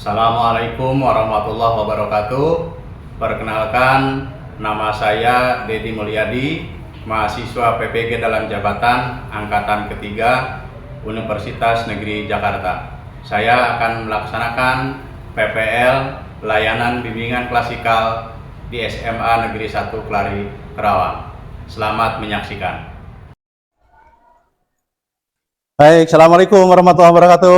Assalamualaikum warahmatullahi wabarakatuh. Perkenalkan, nama saya Dedi Mulyadi, mahasiswa PPG dalam jabatan Angkatan Ketiga Universitas Negeri Jakarta. Saya akan melaksanakan PPL Layanan Bimbingan Klasikal di SMA Negeri 1 Klari, Karawang. Selamat menyaksikan. Baik, Assalamualaikum warahmatullahi wabarakatuh.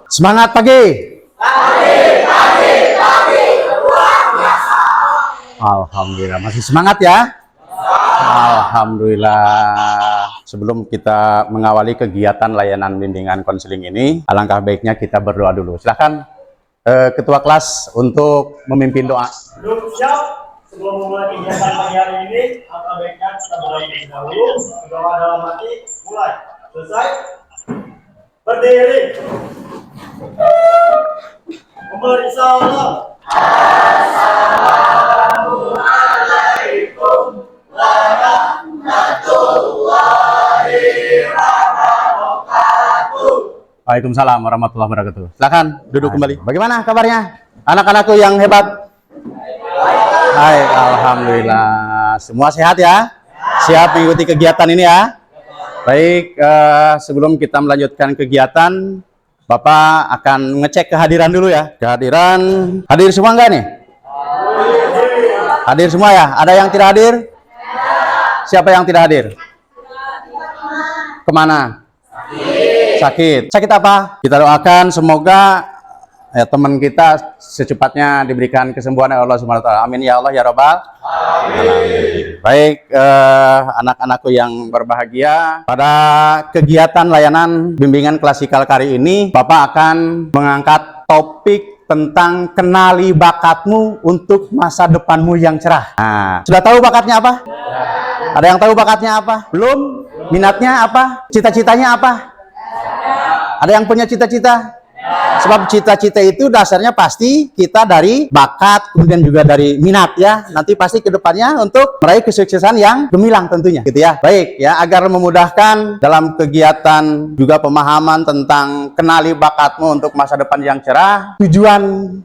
Semangat pagi. Alhamdulillah, masih semangat ya? Alhamdulillah. Sebelum kita mengawali kegiatan layanan bimbingan konseling ini, alangkah baiknya kita berdoa dulu. Silahkan Ketua kelas untuk memimpin doa. Belum siap? Sebelum memulai kegiatan pagi hari ini, alangkah baiknya kita mulai terlebih dahulu. Berdoa dalam hati, mulai. Selesai? Berdiri. Memberi salam. Assalamualaikum warahmatullahi wabarakatuh. Waalaikumsalam warahmatullahi wabarakatuh. Silakan duduk kembali. Bagaimana kabarnya? Anak-anakku yang hebat. Baik, alhamdulillah. Semua sehat ya? Siap mengikuti kegiatan ini ya? Baik, sebelum kita melanjutkan kegiatan, Bapak akan ngecek kehadiran dulu ya. Kehadiran, hadir semua enggak nih? Hadir semua ya? Ada yang tidak hadir? Siapa yang tidak hadir? Kemana? Sakit. Sakit apa? Kita doakan semoga teman kita secepatnya diberikan kesembuhan oleh Allah Subhanahu wa taala. Amin ya Allah ya Rabbal alamin. Baik, anak-anakku yang berbahagia, pada kegiatan layanan bimbingan klasikal kali ini Bapak akan mengangkat topik tentang kenali bakatmu untuk masa depanmu yang cerah. Nah, sudah tahu bakatnya apa? Ada yang tahu bakatnya apa? Belum? Minatnya apa? Cita-citanya apa? Ada yang punya cita-cita? Sebab cita-cita itu dasarnya pasti kita dari bakat, kemudian juga dari minat ya. Nanti pasti ke depannya untuk meraih kesuksesan yang gemilang tentunya gitu ya. Baik ya, agar memudahkan dalam kegiatan juga pemahaman tentang kenali bakatmu untuk masa depan yang cerah. Tujuan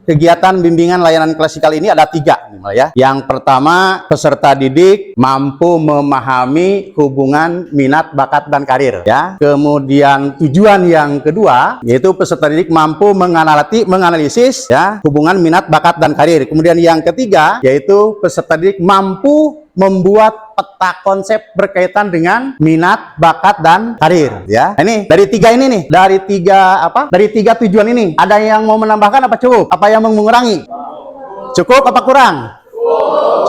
kegiatan bimbingan layanan klasikal ini ada 3 ya. Yang pertama, peserta didik mampu memahami hubungan minat, bakat, dan karir ya. Kemudian tujuan yang kedua yaitu peserta didik mampu menganalisis ya hubungan minat, bakat, dan karir. Kemudian yang ketiga yaitu peserta didik mampu membuat peta konsep berkaitan dengan minat, bakat, dan karir ya. Ini dari 3 ini nih, dari 3 tujuan ini. Ada yang mau menambahkan apa cukup? Apa yang mengurangi? Cukup apa kurang?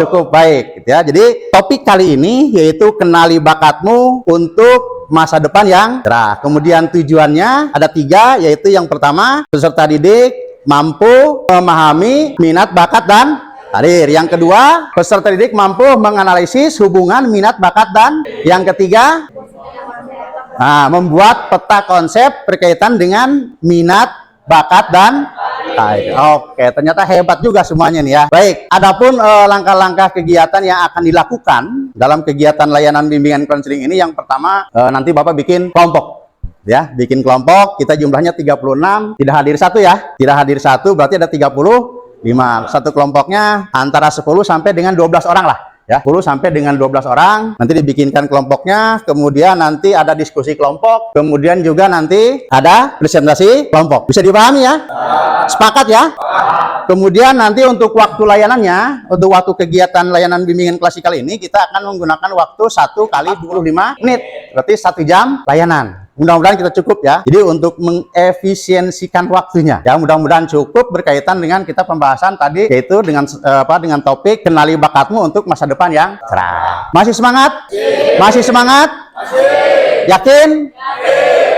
Cukup, baik ya. Jadi topik kali ini yaitu kenali bakatmu untuk masa depan yang cerah. Kemudian tujuannya ada 3, yaitu yang pertama, peserta didik mampu memahami minat, bakat, dan karir. Yang kedua, peserta didik mampu menganalisis hubungan minat, bakat, dan yang ketiga, membuat peta konsep berkaitan dengan minat, bakat, dan karir. Oke, ternyata hebat juga semuanya nih ya. Baik, adapun langkah-langkah kegiatan yang akan dilakukan dalam kegiatan layanan bimbingan konseling ini, yang pertama nanti Bapak bikin kelompok ya, bikin kelompok. Kita jumlahnya 36, tidak hadir 1 ya. Tidak hadir 1 berarti ada 35. Satu kelompoknya antara 10 sampai dengan 12 orang lah ya, 10 sampai dengan 12 orang. Nanti dibikinkan kelompoknya, kemudian nanti ada diskusi kelompok, kemudian juga nanti ada presentasi kelompok. Bisa dipahami ya? Sepakat ya? Kemudian nanti untuk waktu layanannya, untuk waktu kegiatan layanan bimbingan klasikal ini, kita akan menggunakan waktu 1 kali 25 menit, berarti 1 jam layanan. Mudah-mudahan kita cukup ya. Jadi untuk mengefisiensikan waktunya ya, mudah-mudahan cukup berkaitan dengan kita pembahasan tadi, yaitu dengan dengan topik kenali bakatmu untuk masa depan yang cerah. Masih semangat? Masih semangat? Yakin?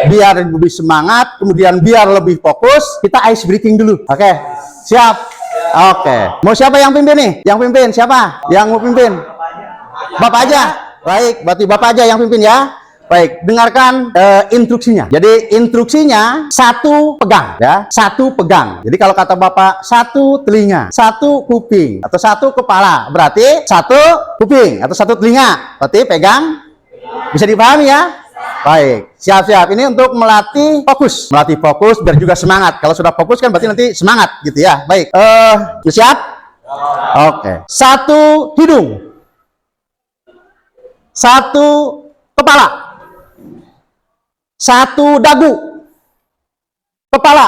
Biar lebih semangat, kemudian biar lebih fokus, kita ice breaking dulu. Oke, siap? Oke. Mau siapa yang pimpin nih? Yang pimpin siapa? Yang mau pimpin? Bapak aja? Baik, berarti Bapak aja yang pimpin ya. Baik, dengarkan instruksinya. Jadi instruksinya 1 pegang ya, 1 pegang. Jadi kalau kata Bapak 1 telinga, 1 kuping atau 1 kepala, berarti 1 kuping atau 1 telinga. Berarti pegang. Bisa dipahami ya? Baik, siap-siap. Ini untuk melatih fokus. Melatih fokus biar juga semangat. Kalau sudah fokus kan berarti nanti semangat gitu ya. Baik, siap? Oke. 1 hidung. 1 kepala. 1 dagu. Kepala.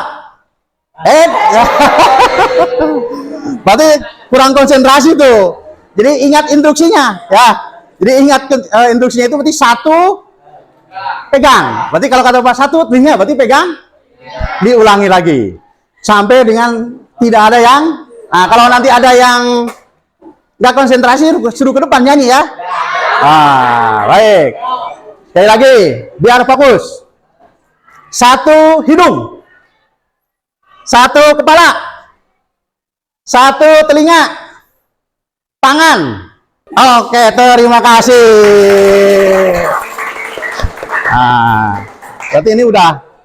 Berarti kurang konsentrasi tuh. Jadi ingat instruksinya ya. Jadi ingat instruksinya itu berarti 1 pegang. Berarti kalau kata Pak 1 telinga berarti pegang. Diulangi lagi sampai dengan tidak ada yang. Nah, kalau nanti ada yang nggak konsentrasi suruh ke depan nyanyi ya. Baik. Sekali lagi biar fokus. 1 hidung. 1 kepala. 1 telinga. Tangan. Oke, terima kasih. Berarti ini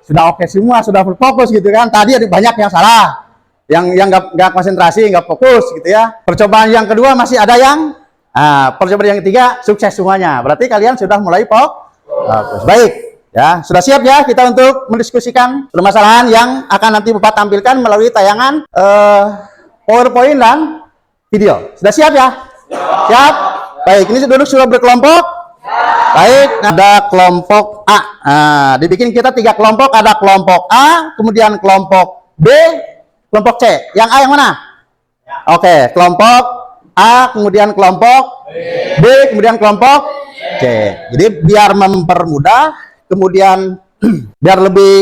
sudah oke semua, sudah fokus gitu kan. Tadi ada banyak yang salah, yang nggak konsentrasi, nggak fokus gitu ya. Percobaan yang kedua masih ada yang, percobaan yang ketiga sukses semuanya. Berarti kalian sudah mulai fokus. Baik, ya sudah siap ya kita untuk mendiskusikan permasalahan yang akan nanti Bapak tampilkan melalui tayangan PowerPoint dan video. Sudah siap ya? Siap. Baik, ini duduk sudah berkelompok. Baik, ada kelompok A. Dibikin kita 3 kelompok, ada kelompok A, kemudian kelompok B, kelompok C. Yang A yang mana? Oke, kelompok A, kemudian kelompok B, kemudian kelompok C. Jadi biar mempermudah, kemudian biar lebih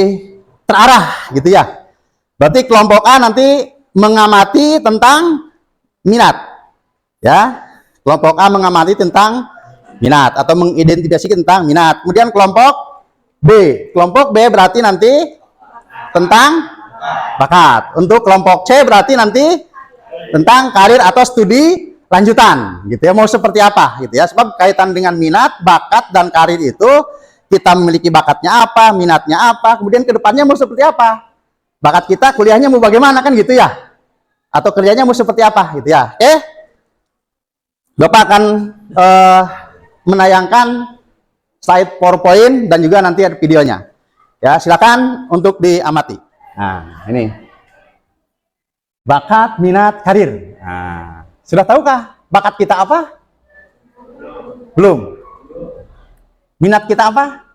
terarah gitu ya. Berarti kelompok A nanti mengamati tentang minat. Ya, kelompok A mengamati tentang minat atau mengidentifikasi tentang minat. Kemudian kelompok B berarti nanti tentang bakat. Untuk kelompok C berarti nanti tentang karir atau studi lanjutan, gitu ya. Mau seperti apa, gitu ya? Sebab kaitan dengan minat, bakat dan karir itu kita memiliki bakatnya apa, minatnya apa, kemudian kedepannya mau seperti apa. Bakat kita kuliahnya mau bagaimana kan gitu ya? Atau kerjanya mau seperti apa, gitu ya? Oke? Bapak akan menayangkan slide PowerPoint dan juga nanti ada videonya. Ya, silakan untuk diamati. Nah, ini. Bakat, minat, karir. Nah, sudah tahukah bakat kita apa? Belum. Minat kita apa?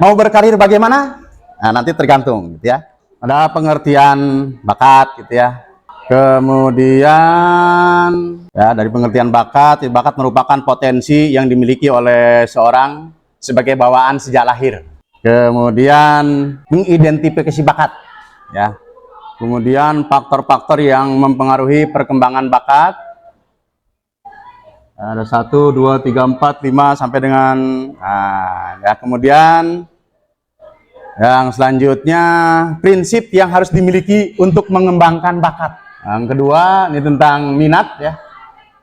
Mau berkarir bagaimana? Nah, nanti tergantung gitu ya. Ada pengertian bakat gitu ya. Kemudian ya, dari pengertian bakat merupakan potensi yang dimiliki oleh seorang sebagai bawaan sejak lahir. Kemudian mengidentifikasi bakat ya. Kemudian faktor-faktor yang mempengaruhi perkembangan bakat. Ada 1, 2, 3, 4, 5 sampai dengan ya, kemudian yang selanjutnya prinsip yang harus dimiliki untuk mengembangkan bakat. Yang kedua ini tentang minat ya,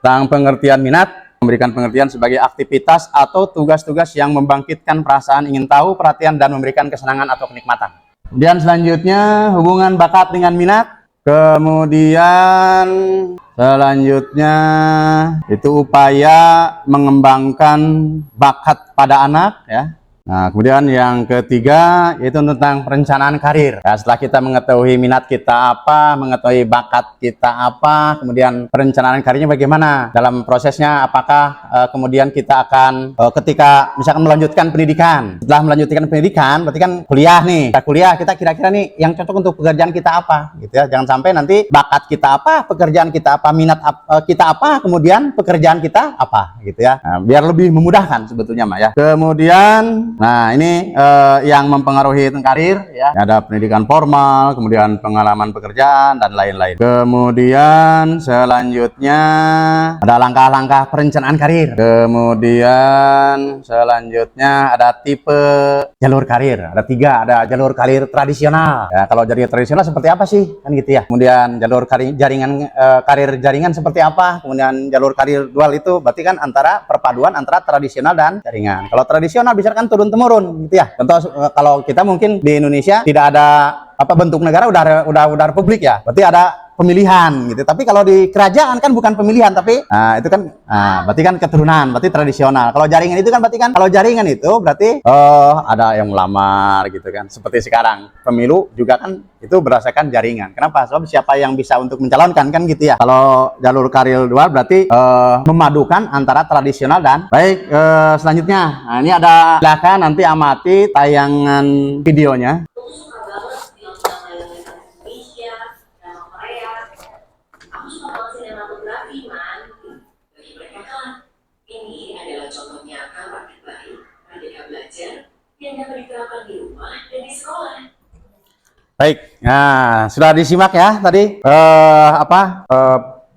tentang pengertian minat, memberikan pengertian sebagai aktivitas atau tugas-tugas yang membangkitkan perasaan ingin tahu, perhatian dan memberikan kesenangan atau kenikmatan. Kemudian selanjutnya hubungan bakat dengan minat. Kemudian selanjutnya itu upaya mengembangkan bakat pada anak ya. Nah, kemudian yang ketiga yaitu tentang perencanaan karir. Ya, setelah kita mengetahui minat kita apa, mengetahui bakat kita apa, kemudian perencanaan karirnya bagaimana dalam prosesnya, apakah kemudian kita akan ketika misalkan melanjutkan pendidikan. Setelah melanjutkan pendidikan, berarti kan kuliah nih. Kita kira-kira nih yang cocok untuk pekerjaan kita apa, gitu ya. Jangan sampai nanti bakat kita apa, pekerjaan kita apa, minat kita apa, kemudian pekerjaan kita apa, gitu ya. Nah, biar lebih memudahkan sebetulnya, Mak ya. Kemudian nah, ini yang mempengaruhi tentang karir ya. Ada pendidikan formal, kemudian pengalaman pekerjaan dan lain-lain. Kemudian selanjutnya ada langkah-langkah perencanaan karir. Kemudian selanjutnya ada tipe jalur karir. Ada 3, ada jalur karir tradisional. Ya, kalau jalur tradisional seperti apa sih? Kan gitu ya. Kemudian jalur karir jaringan seperti apa? Kemudian jalur karir dual itu berarti kan antara perpaduan antara tradisional dan jaringan. Kalau tradisional bisa kan turun-temurun gitu ya. Contoh kalau kita mungkin di Indonesia tidak ada bentuk negara udah republik ya. Berarti ada pemilihan gitu. Tapi kalau di kerajaan kan bukan pemilihan, tapi itu kan berarti kan keturunan, berarti tradisional. Kalau jaringan itu kan berarti kan kalau jaringan itu berarti ada yang melamar gitu kan. Seperti sekarang pemilu juga kan itu berdasarkan jaringan. Kenapa? Sebab siapa yang bisa untuk mencalonkan kan gitu ya. Kalau jalur karir dual berarti memadukan antara tradisional dan baik. Selanjutnya, nah ini ada, silakan nanti amati tayangan videonya. Ini adalah contoh nyata praktik baik Merdeka Belajar yang dapat diterapkan di rumah dan di sekolah. Baik, nah sudah disimak ya tadi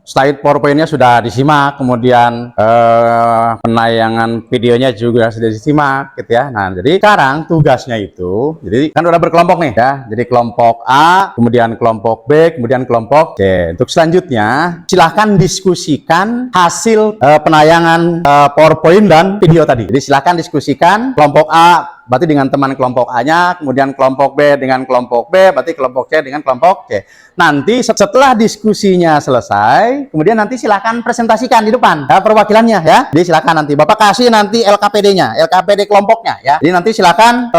slide PowerPoint-nya sudah disimak, kemudian penayangan videonya juga sudah disimak gitu ya. Nah, jadi sekarang tugasnya itu, jadi kan udah berkelompok nih ya. Jadi kelompok A, kemudian kelompok B, kemudian kelompok C. Untuk selanjutnya, silahkan diskusikan hasil penayangan PowerPoint dan video tadi. Jadi silahkan diskusikan kelompok A berarti dengan teman kelompok A-nya, kemudian kelompok B dengan kelompok B, berarti kelompok C dengan kelompok C. Nanti setelah diskusinya selesai, kemudian nanti silakan presentasikan di depan ya, perwakilannya ya. Jadi silakan nanti Bapak kasih nanti LKPD-nya, LKPD kelompoknya ya. Jadi nanti silakan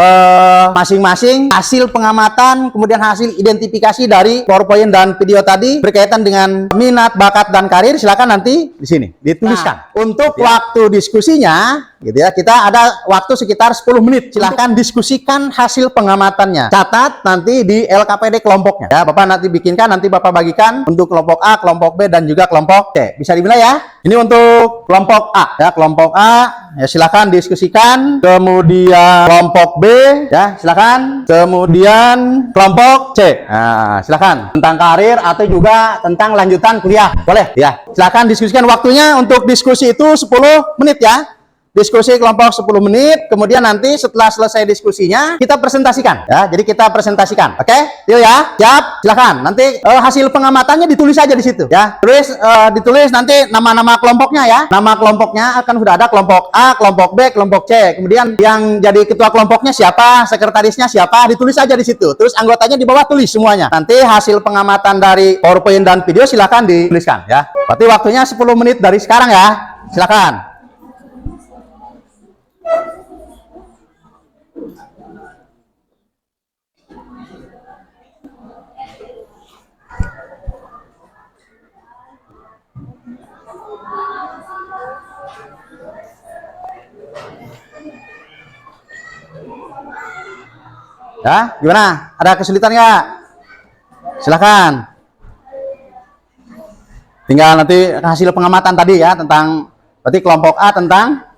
masing-masing hasil pengamatan, kemudian hasil identifikasi dari PowerPoint dan video tadi berkaitan dengan minat, bakat dan karir, silakan nanti di sini dituliskan. Nah, untuk waktu diskusinya gitu ya, kita ada waktu sekitar 10 menit. Silahkan diskusikan hasil pengamatannya. Catat nanti di LKPD kelompoknya. Ya, Bapak nanti bikinkan, nanti Bapak bagikan untuk kelompok A, kelompok B, dan juga kelompok C. Bisa dimulai ya. Ini untuk kelompok A. Ya, kelompok A, ya silahkan diskusikan. Kemudian kelompok B, ya silahkan. Kemudian kelompok C. Nah, silahkan. Tentang karir atau juga tentang lanjutan kuliah. Boleh ya. Silahkan diskusikan, waktunya untuk diskusi itu 10 menit ya. Diskusi kelompok 10 menit, kemudian nanti setelah selesai diskusinya kita presentasikan ya. Jadi kita presentasikan. Oke? Deal ya? Siap? Silakan. Nanti hasil pengamatannya ditulis aja di situ ya. Ditulis nanti nama-nama kelompoknya ya. Nama kelompoknya akan sudah ada kelompok A, kelompok B, kelompok C. Kemudian yang jadi ketua kelompoknya siapa, sekretarisnya siapa, ditulis aja di situ. Terus anggotanya di bawah tulis semuanya. Nanti hasil pengamatan dari PowerPoint dan video silakan dituliskan ya. Berarti waktunya 10 menit dari sekarang ya. Silakan. Ya, gimana? Ada kesulitan nggak? Silakan. Tinggal nanti hasil pengamatan tadi ya tentang, berarti kelompok A tentang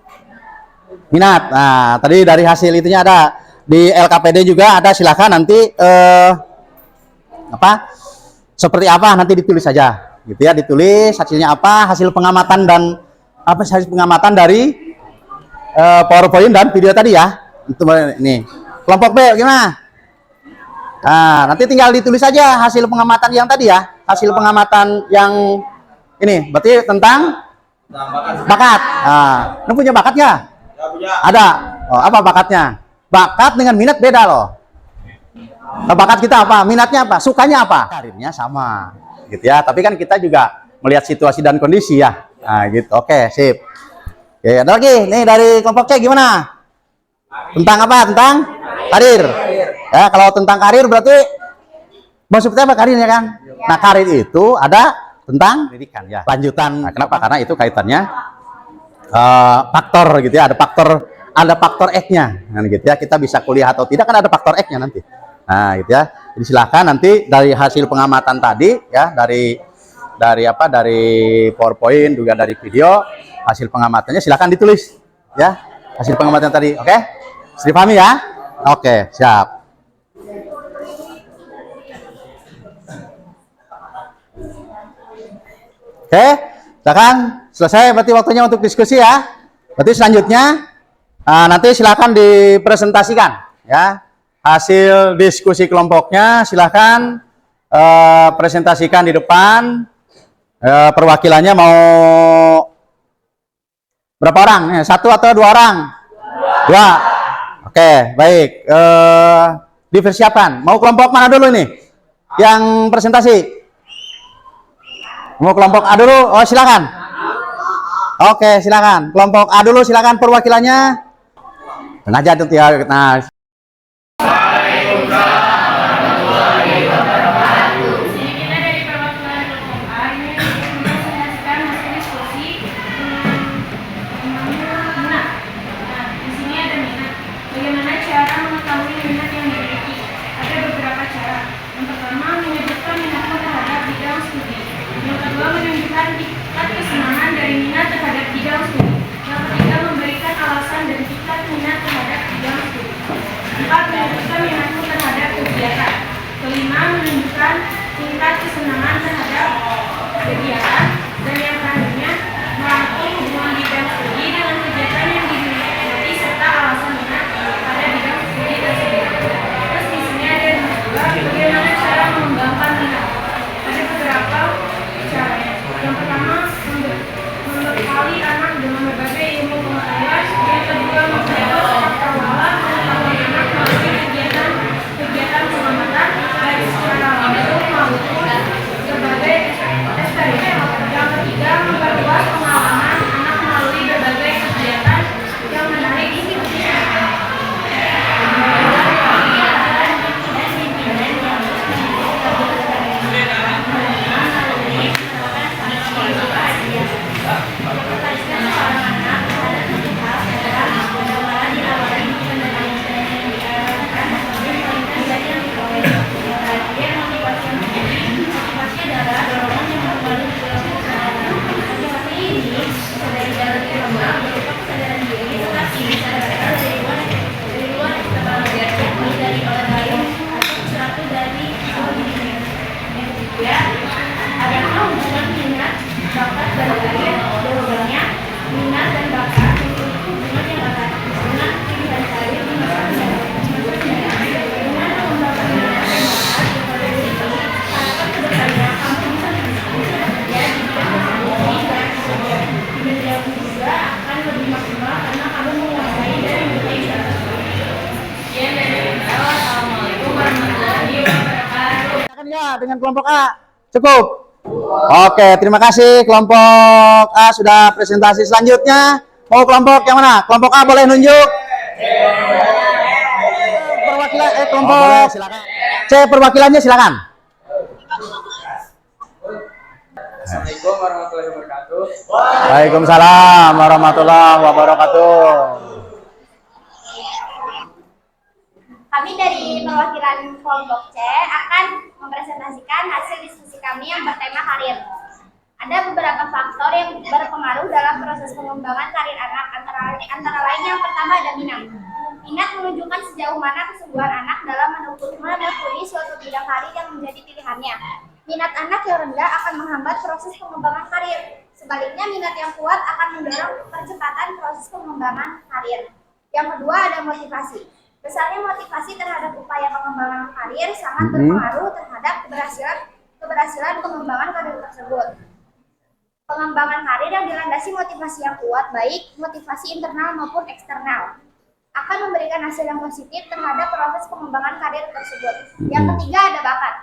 minat. Nah, tadi dari hasil itunya ada di LKPD juga ada. Silakan nanti seperti apa nanti ditulis saja, gitu ya. Ditulis hasilnya apa, hasil pengamatan dan apa hasil pengamatan dari PowerPoint dan video tadi ya. Itu ini. Kelompok B gimana? Nah, nanti tinggal ditulis saja hasil pengamatan yang tadi ya. Hasil pengamatan yang ini berarti tentang bakat. Nah, lu punya bakat nggak? Ya, punya. Ada. Oh, apa bakatnya? Bakat dengan minat beda loh. Nah, bakat kita apa? Minatnya apa? Sukanya apa? Karirnya sama. Gitu ya. Tapi kan kita juga melihat situasi dan kondisi ya. Nah, gitu. Oke, sip. Oke, ada lagi. Nih dari kelompok C gimana? Tentang apa? Tentang karir. Ya, kalau tentang karir berarti maksudnya apa karirnya kan? Nah, karir itu ada tentang pendidikan ya. Lanjutan. Nah, kenapa? Karena itu kaitannya faktor gitu ya. Ada faktor X-nya. Nah, gitu ya. Kita bisa kuliah atau tidak kan ada faktor X-nya nanti. Nah, gitu ya. Jadi silakan nanti dari hasil pengamatan tadi ya, dari PowerPoint juga dari video, hasil pengamatannya silakan ditulis ya. Hasil pengamatan tadi. Oke? Sudah pahami ya? Oke, siap. Oke, silakan. Selesai berarti waktunya untuk diskusi ya. Berarti selanjutnya nanti silakan dipresentasikan ya. Hasil diskusi kelompoknya silakan presentasikan di depan. Perwakilannya mau berapa orang? Satu atau dua orang? Dua. Oke, baik. Dipersiapkan. Mau kelompok mana dulu ini? Yang presentasi? Mau kelompok A dulu? Oh, silakan. Oke, silakan. Kelompok A dulu, silakan perwakilannya. Nah, aja tuh ya. Nah, Sini kita dari perwakilan kelompok A ini mempresentasikan hasil diskusi minat. Nah, di sini ada minat. Bagaimana cara mengetahui minat yang dimiliki? Ada beberapa cara. Yang pertama, menyebutkan minatmu terhadap bidang studi. Yang kedua, menunjukkan tingkat kesenangan dari minat terhadap bidang studi. Yang ketiga, memberikan alasan dan tingkat minat terhadap bidang studi. Empat, menunjukkan minatmu terhadap kegiatan. Kelima, menunjukkan tingkat kesenangan terhadap kegiatan. Dan yang terakhirnya, merangkum hubungan bidang studi dengan kegiatan yang diminati serta alasan minat pada bidang studi tersebut. Terus di sini ada yang kedua, bagaimana cara mengembangkan minat. Ada beberapa caranya. Yang pertama, membekali anak dengan berbagai ilmu pengetahuan. Yang kedua, memperluas cakrawala pengetahuan anak melalui kegiatan pengamatan baik secara langsung maupun berbagai eksperimen. Yang ketiga, memperluas pengalaman anak melalui berbagai kegiatan yang menarik seperti adakah hubungan minat, bakat, dan karir? Jawabannya, minat dan bakat memiliki hubungan yang erat dengan pilihan karir di masa mendatang. Dengan mengembangkan minat dan bakat kepada diri kamu, harapan kedepannya kamu bisa bekerja di bidang tersebut dan kinerjamu juga akan lebih maksimal karena kamu menguasai dan menguasai bidang tersebut. Sekian dari saya. Wassalamualaikum warahmatullahi wabarakatuh. silakan ya dengan kelompok A. Cukup. Oke, terima kasih kelompok A sudah presentasi. Selanjutnya mau kelompok yang mana? Kelompok A boleh nunjuk. Perwakilan kelompok silakan. C perwakilannya silakan. Assalamualaikum warahmatullahi wabarakatuh. Waalaikumsalam warahmatullahi wabarakatuh. Kami dari perwakilan kelompok C akan mempresentasikan hasil diskusi kami yang bertema karir. Ada beberapa faktor yang berpengaruh dalam proses pengembangan karir anak, antara lain yang pertama ada minat. Minat menunjukkan sejauh mana kesungguhan anak dalam menekuni suatu bidang karir yang menjadi pilihannya. Minat anak yang rendah akan menghambat proses pengembangan karir. Sebaliknya, minat yang kuat akan mendorong percepatan proses pengembangan karir. Yang kedua ada motivasi. Besarnya motivasi terhadap upaya pengembangan karir sangat berpengaruh terhadap keberhasilan pengembangan karir tersebut. Pengembangan karir yang dilandasi motivasi yang kuat, baik motivasi internal maupun eksternal, akan memberikan hasil yang positif terhadap proses pengembangan karir tersebut. Yang ketiga ada bakat.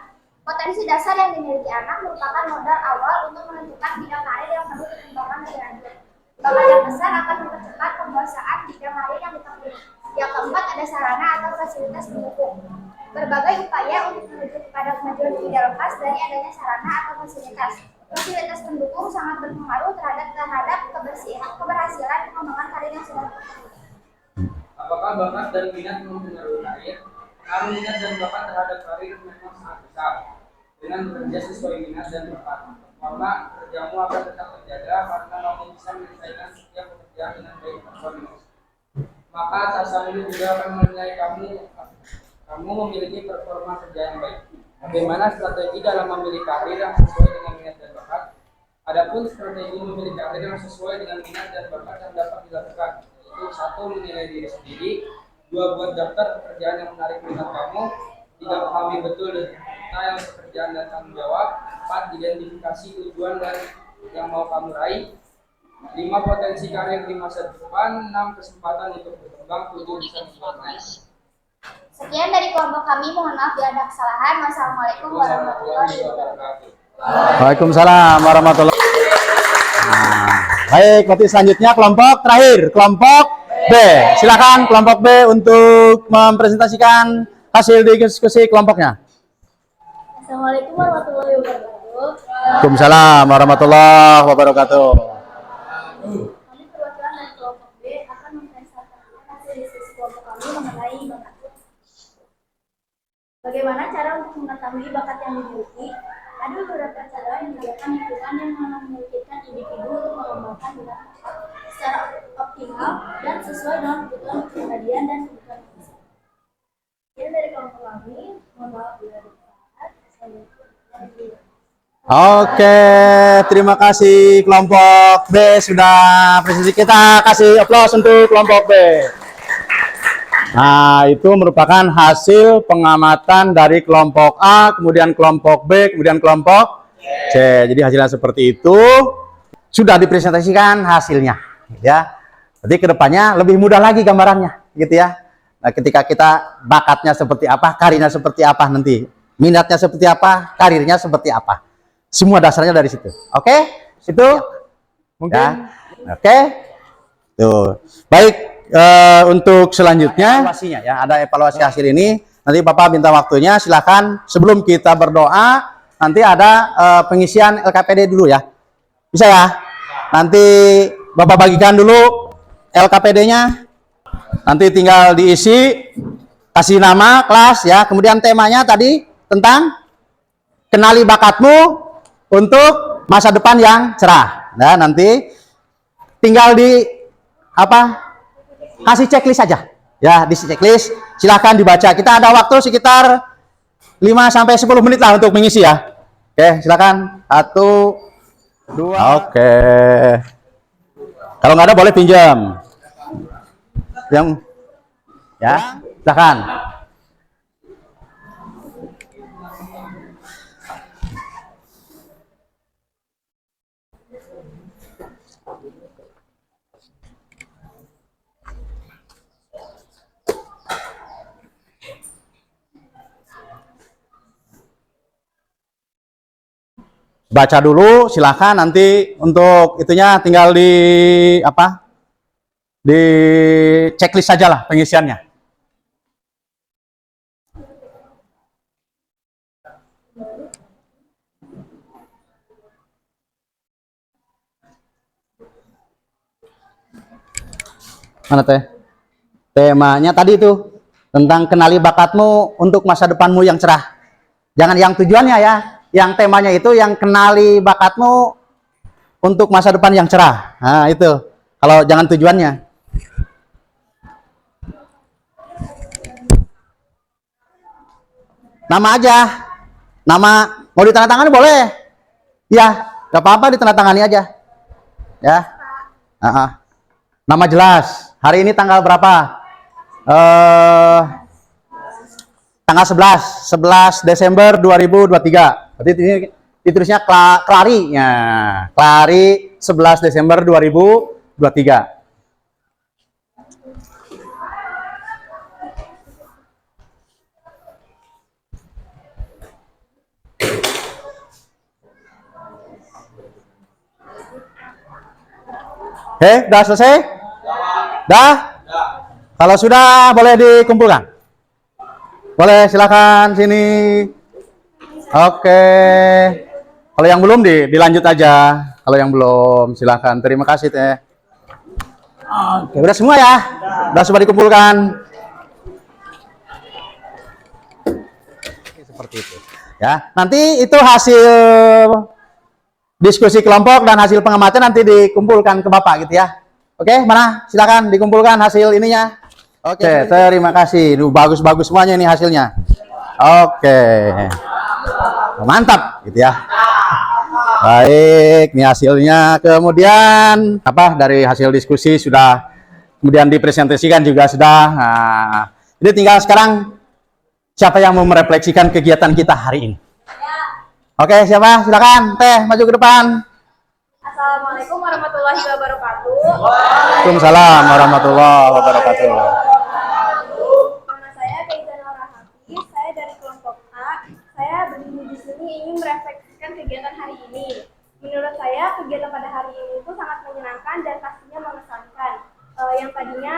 Potensi dasar yang dimiliki anak merupakan modal awal untuk menentukan bidang karir yang perlu dikembangkan lebih lanjut. Bakat yang besar akan mempercepat penguasaan bidang karir yang ditempuh. Yang keempat ada sarana atau fasilitas pendukung. Berbagai upaya untuk menuju kepada kemajuan tidak lepas dari adanya sarana atau fasilitas. Fasilitas pendukung sangat berpengaruh terhadap keberhasilan pengembangan karir yang sudah ditempuh. Apakah bakat dan minat mempengaruhi karir? Pengaruh minat dan bakat terhadap karir memang sangat besar. Dengan bekerja sesuai minat dan bakat, karena kerjamu akan tetap terjaga karena kamu bisa menyelesaikan setiap pekerjaan dengan baik tanpa minus. Maka atasanmu juga akan menilai kamu memiliki performa kerja yang baik. Bagaimana strategi dalam memilih karir yang sesuai dengan minat dan bakat? Adapun strategi memilih karir yang sesuai dengan minat dan bakat yang dapat dilakukan, yaitu 1. Menilai diri sendiri, 2. Buat daftar pekerjaan yang menarik minat kamu, 3. Pahami betul detail pekerjaan dan tanggung jawab, 4. Identifikasi tujuan dan yang mau kamu raih, 5. Potensi karir di masa depan, 6. Kesempatan untuk berkembang, 7. Bisa dilakukan. Sekian dari kelompok kami, mohon maaf bila ada kesalahan. Wassalamualaikum warahmatullahi wabarakatuh. Waalaikumsalam warahmatullahi wabarakatuh. Nah, baik, berarti selanjutnya kelompok terakhir, kelompok B. Silakan kelompok B untuk mempresentasikan hasil diskusi kelompoknya. Assalamualaikum warahmatullahi wabarakatuh. Waalaikumsalam warahmatullahi wabarakatuh. Kami perwakilan dari kelompok B akan mempresentasikan hasil diskusi kelompok kami mengenai bakat. Bagaimana cara untuk mengetahui bakat yang dimiliki? Ada beberapa cara yang digunakan lingkungan yang memungkinkan individu untuk mengembangkan bakat secara optimal dan sesuai dengan kebutuhan kepribadian dan kebutuhan fisik. Sekian dari kelompok kami. Mohon maaf bila ada kesalahan. Assalamualaikum. Oke, terima kasih kelompok B sudah presentasi. Kita kasih aplaus untuk kelompok B. Nah, itu merupakan hasil pengamatan dari kelompok A, kemudian kelompok B, kemudian kelompok C. Jadi hasilnya seperti itu. Sudah dipresentasikan hasilnya, ya. Jadi kedepannya lebih mudah lagi gambarannya, gitu ya. Nah, ketika kita bakatnya seperti apa, karirnya seperti apa nanti, minatnya seperti apa, karirnya seperti apa. Semua dasarnya dari situ. Oke? Situ? Mungkin. Ya. Oke? Tuh. Baik. Untuk selanjutnya evaluasinya ya, ada evaluasi hasil ini. Nanti Bapak minta waktunya, silakan sebelum kita berdoa nanti ada pengisian LKPD dulu ya. Bisa ya? Nanti Bapak bagikan dulu LKPD-nya. Nanti tinggal diisi, kasih nama kelas ya. Kemudian temanya tadi tentang kenali bakatmu untuk masa depan yang cerah. Nah, nanti tinggal di apa? Kasih checklist saja. Ya, di checklist silahkan dibaca. Kita ada waktu sekitar 5-10 menit lah untuk mengisi ya. Oke, silakan. 1, 2. Oke. Kalau nggak ada boleh pinjam. Yang ya, silakan. Baca dulu, silahkan. Nanti untuk itunya tinggal di apa? Di checklist saja lah pengisiannya. Mana teh? Temanya tadi itu tentang kenali bakatmu untuk masa depanmu yang cerah. Jangan yang tujuannya ya. Yang temanya itu yang kenali bakatmu untuk masa depan yang cerah. Nah, itu. Kalau jangan tujuannya. Nama aja. Nama mau ditandatangani boleh. Ya, gak apa-apa ditandatangani aja. Ya. Nama jelas. Hari ini tanggal berapa? Tanggal 11 Desember 2023. Berarti ini ditulisnya Klari. Ya, Klari 11 Desember 2023. Oke, udah selesai? Dah? Kalau sudah boleh dikumpulkan. Boleh, silakan sini. Oke. Kalau yang belum dilanjut aja. Kalau yang belum silakan. Terima kasih teh. Oke, udah semua ya? Udah semua dikumpulkan. Seperti itu. Ya, nanti itu hasil diskusi kelompok dan hasil pengamatan nanti dikumpulkan ke Bapak gitu ya. Oke, mana? Silakan dikumpulkan hasil ininya. Oke, terima kasih. Bagus-bagus semuanya ini hasilnya. Oke. Mantap gitu ya. Baik, ini hasilnya. Kemudian apa dari hasil diskusi sudah kemudian dipresentasikan juga sudah. Nah, jadi tinggal sekarang siapa yang mau merefleksikan kegiatan kita hari ini? Oke, siapa? Silakan. Teh, maju ke depan. Assalamualaikum warahmatullahi wabarakatuh. Waalaikumsalam warahmatullahi wabarakatuh. Nama saya Keizan Hafiz. Saya dari kelompok A. Saya berdiri di sini ingin merefleksikan kegiatan hari ini. Menurut saya, kegiatan pada hari ini itu sangat menyenangkan dan pastinya mengesankan. Yang tadinya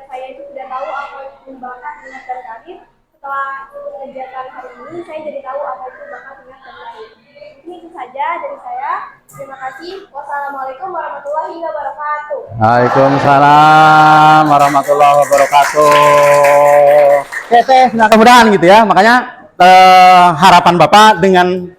saya itu tidak tahu apa itu bakat, minat, dan karir. Setelah kegiatan hari ini, saya jadi tahu apa itu bakat, minat, dan karir. Ini itu saja dari saya. Terima kasih. Wassalamualaikum warahmatullahi wabarakatuh. Waalaikumsalam warahmatullahi wabarakatuh. Oke, mudah-mudahan gitu ya. Makanya harapan Bapak dengan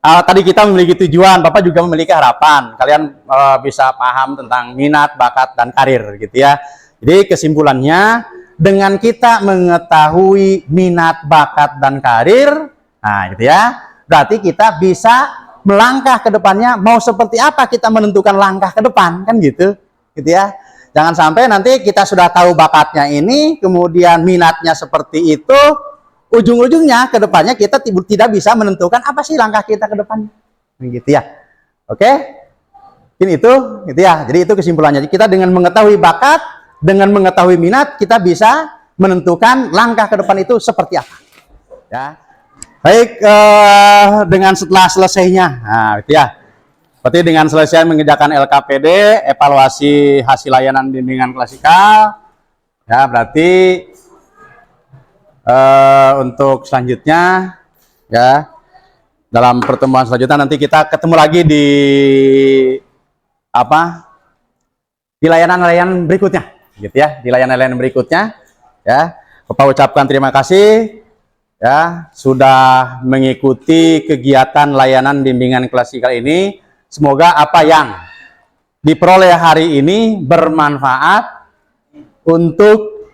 tadi kita memiliki tujuan, Bapak juga memiliki harapan. Kalian bisa paham tentang minat, bakat, dan karir gitu ya. Jadi kesimpulannya, dengan kita mengetahui minat, bakat, dan karir, nah gitu ya, berarti kita bisa melangkah ke depannya. Mau seperti apa kita menentukan langkah ke depan, kan gitu ya. Jangan sampai nanti kita sudah tahu bakatnya ini, kemudian minatnya seperti itu, ujung-ujungnya ke depannya kita tidak bisa menentukan apa sih langkah kita ke depannya, gitu ya. Oke, ini itu, gitu ya. Jadi itu kesimpulannya. Kita dengan mengetahui bakat, dengan mengetahui minat, kita bisa menentukan langkah ke depan itu seperti apa. Ya, baik. Dengan setelah selesainya, nah, gitu ya. Berarti dengan selesai mengerjakan LKPD, evaluasi hasil layanan bimbingan klasikal, ya berarti untuk selanjutnya, ya dalam pertemuan selanjutnya nanti kita ketemu lagi di di layanan-layanan berikutnya. Gitu ya, di layanan-layanan berikutnya ya. Bapak ucapkan terima kasih ya sudah mengikuti kegiatan layanan bimbingan klasikal ini. Semoga apa yang diperoleh hari ini bermanfaat untuk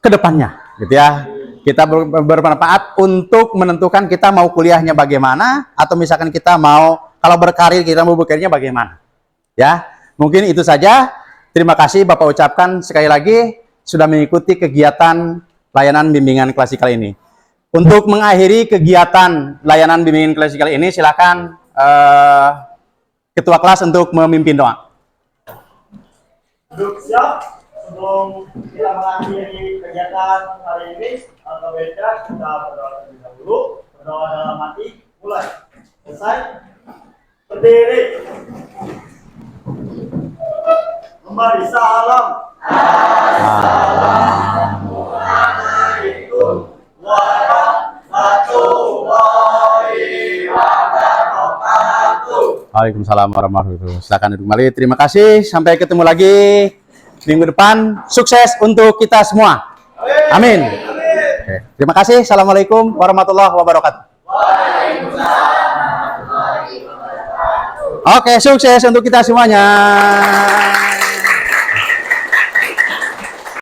kedepannya, gitu ya. Kita bermanfaat untuk menentukan kita mau kuliahnya bagaimana, atau misalkan kita mau kalau berkarir kita mau bekerjanya bagaimana. Ya, mungkin itu saja. Terima kasih Bapak ucapkan sekali lagi sudah mengikuti kegiatan layanan bimbingan klasikal ini. Untuk mengakhiri kegiatan layanan bimbingan klasikal ini, silakan Ketua kelas untuk memimpin doa. Duduk siap. Sebelum kita mengakhiri kegiatan hari ini, alangkah baiknya kita berdoa terlebih dahulu. Berdoa dalam hati, mulai. Selesai. Berdiri. Kembali salam. Assalamualaikum warahmatullahi wabarakatuh. Waalaikumsalam warahmatullahi wabarakatuh. Silakan duduk kembali. Terima kasih. Sampai ketemu lagi minggu depan. Sukses untuk kita semua. Amin. Oke. Terima kasih. Assalamualaikum warahmatullahi wabarakatuh. Oke, sukses untuk kita semuanya.